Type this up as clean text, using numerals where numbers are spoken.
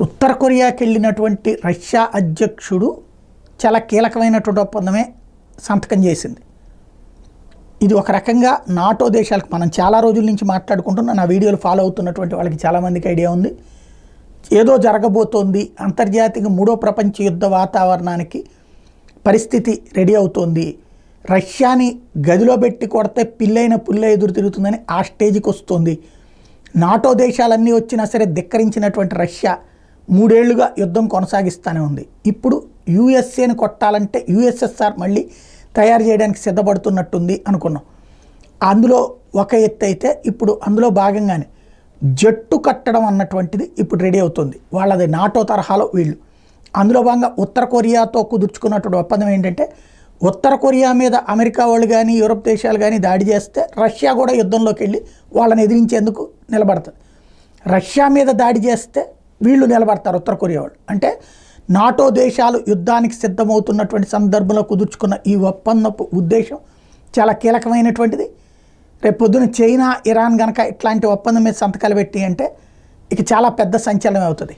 ఉత్తర కొరియాకి వెళ్ళినటువంటి రష్యా అధ్యక్షుడు చాలా కీలకమైనటువంటి ఒప్పందమే సంతకం చేసింది. ఇది ఒక రకంగా నాటో దేశాలకు, మనం చాలా రోజుల నుంచి మాట్లాడుకుంటున్నా, నా వీడియోలు ఫాలో అవుతున్నటువంటి వాళ్ళకి చాలామందికి ఐడియా ఉంది, ఏదో జరగబోతోంది, అంతర్జాతీయ మూడో ప్రపంచ యుద్ధ వాతావరణానికి పరిస్థితి రెడీ అవుతోంది, రష్యాని గదిలో పెట్టి కొడితే పిల్లైన పుల్ల ఎదురు తిరుగుతుందని ఆ స్టేజ్కి వస్తుంది, నాటో దేశాలన్నీ వచ్చినా సరే ధిక్కరించినటువంటి రష్యా 3 ఏళ్లుగా యుద్ధం కొనసాగిస్తూనే ఉంది. ఇప్పుడు యుఎస్ఏని కొట్టాలంటే యుఎస్ఎస్ఆర్ మళ్ళీ తయారు చేయడానికి సిద్ధపడుతున్నట్టుంది అనుకున్నాం. అందులో ఒక ఎత్తు అయితే ఇప్పుడు అందులో భాగంగానే జట్టు కట్టడం అన్నటువంటిది ఇప్పుడు రెడీ అవుతుంది. వాళ్ళది నాటో తరహాలో వీళ్ళు. అందులో భాగంగా ఉత్తర కొరియాతో కుదుర్చుకున్నటువంటి ఒప్పందం ఏంటంటే, ఉత్తర కొరియా మీద అమెరికా వాళ్ళు కానీ యూరప్ దేశాలు కానీ దాడి చేస్తే రష్యా కూడా యుద్ధంలోకి వెళ్ళి వాళ్ళని ఎదిరించేందుకు నిలబడుతుంది. రష్యా మీద దాడి చేస్తే వీళ్ళు నిలబడతారు ఉత్తర కొరియా వాళ్ళు. అంటే నాటో దేశాలు యుద్ధానికి సిద్ధమవుతున్నటువంటి సందర్భంలో కుదుర్చుకున్న ఈ ఒప్పందపు ఉద్దేశం చాలా కీలకమైనటువంటిది. రేపు పొద్దున చైనా, ఇరాన్ కనుక ఇట్లాంటి ఒప్పందం మీద సంతకాలు పెట్టి అంటే ఇక చాలా పెద్ద సంచలనం అవుతుంది.